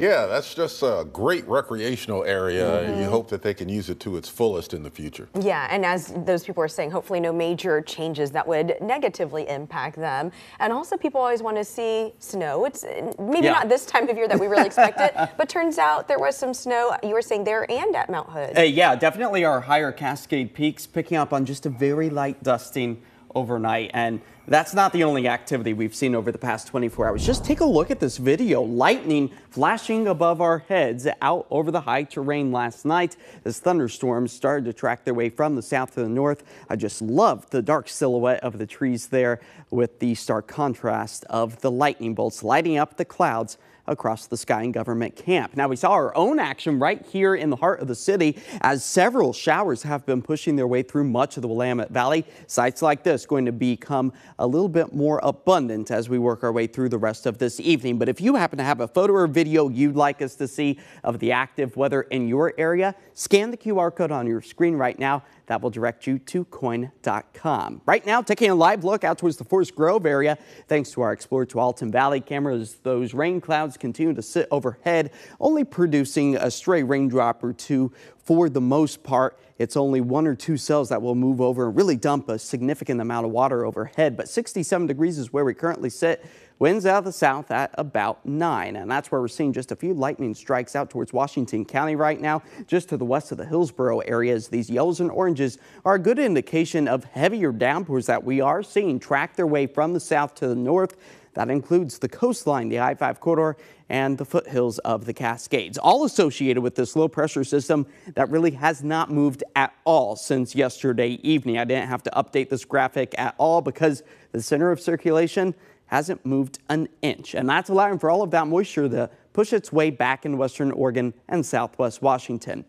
Yeah, that's just a great recreational area. You hope that they can use it to its fullest in the future. Yeah, and as those people are saying, hopefully no major changes that would negatively impact them. And also people always want to see snow. It's maybe not this time of year that we really expect it, but turns out there was some snow, you were saying, there and at Mount Hood. Yeah, definitely our higher Cascade peaks picking up on just a very light dusting overnight. And that's not the only activity we've seen over the past 24 hours. Just take a look at this video. Lightning flashing above our heads out over the high terrain last night as thunderstorms started to track their way from the south to the north. I just love the dark silhouette of the trees there with the stark contrast of the lightning bolts lighting up the clouds across the sky in Government Camp. Now, we saw our own action right here in the heart of the city as several showers have been pushing their way through much of the Willamette Valley. Sites like this going to become a little bit more abundant as we work our way through the rest of this evening. But if you happen to have a photo or video you'd like us to see of the active weather in your area, scan the QR code on your screen right now. That will direct you to KOIN.com. Right now, taking a live look out towards the Forest Grove area, thanks to our Explorer Tualatin Valley cameras, those rain clouds continue to sit overhead, only producing a stray raindrop or two for the most part. It's only 1 or 2 cells that will move over and really dump a significant amount of water overhead. But 67 degrees is where we currently sit. Winds out of the south at about 9. And that's where we're seeing just a few lightning strikes out towards Washington County right now, just to the west of the Hillsborough areas. These yellows and oranges are a good indication of heavier downpours that we are seeing track their way from the south to the north. That includes the coastline, the I-5 corridor, and the foothills of the Cascades, all associated with this low pressure system that really has not moved at all since yesterday evening. I didn't have to update this graphic at all because the center of circulation hasn't moved an inch, and that's allowing for all of that moisture to push its way back in western Oregon and southwest Washington.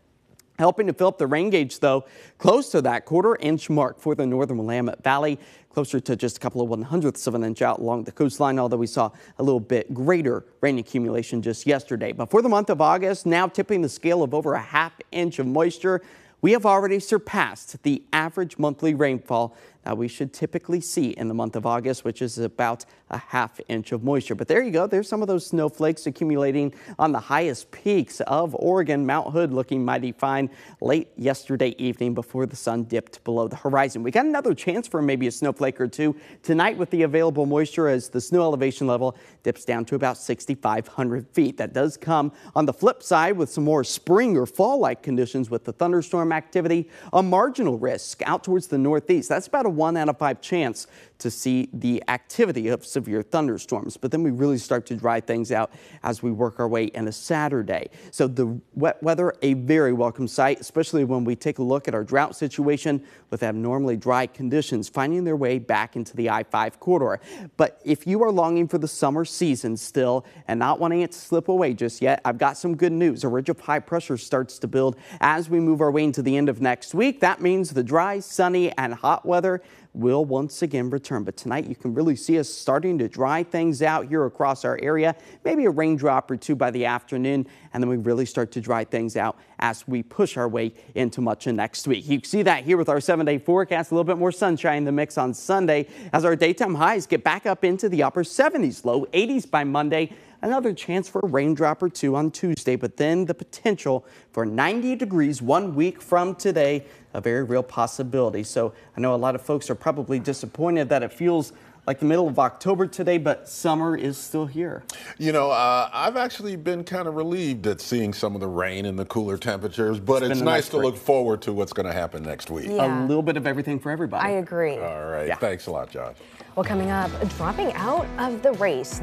Helping to fill up the rain gauge, though, close to that 1/4 inch mark for the northern Willamette Valley, closer to just a couple of 1/100ths of an inch out along the coastline, although we saw a little bit greater rain accumulation just yesterday. But for the month of August, now tipping the scale of over a 1/2 inch of moisture, we have already surpassed the average monthly rainfall that we should typically see in the month of August, which is about a 1/2 inch of moisture. But there you go. There's some of those snowflakes accumulating on the highest peaks of Oregon. Mount Hood looking mighty fine late yesterday evening before the sun dipped below the horizon. We got another chance for maybe a snowflake or two tonight with the available moisture as the snow elevation level dips down to about 6,500 feet. That does come on the flip side with some more spring or fall-like conditions with the thunderstorm activity, a marginal risk out towards the northeast. That's about a 1 out of 5 chance to see the activity of severe thunderstorms. But then we really start to dry things out as we work our way into Saturday. So the wet weather, a very welcome sight, especially when we take a look at our drought situation with abnormally dry conditions finding their way back into the I-5 corridor. But if you are longing for the summer season still and not wanting it to slip away just yet, I've got some good news. A ridge of high pressure starts to build as we move our way into the end of next week. That means the dry, sunny, and hot weather will once again return. But tonight you can really see us starting to dry things out here across our area. Maybe a raindrop or two by the afternoon, and then we really start to dry things out as we push our way into much of next week. You can see that here with our 7-day forecast. A little bit more sunshine in the mix on Sunday as our daytime highs get back up into the upper 70s, low 80s by Monday. Another chance for a raindrop or two on Tuesday, but then the potential for 90 degrees 1 week from today, a very real possibility. So I know a lot of folks are probably disappointed that it feels like the middle of October today, but summer is still here. You know, I've actually been kind of relieved at seeing some of the rain and the cooler temperatures, but it's nice to look forward to what's going to happen next week. Yeah. A little bit of everything for everybody. I agree. All right. Yeah. Thanks a lot, Josh. Well, coming up, dropping out of the race.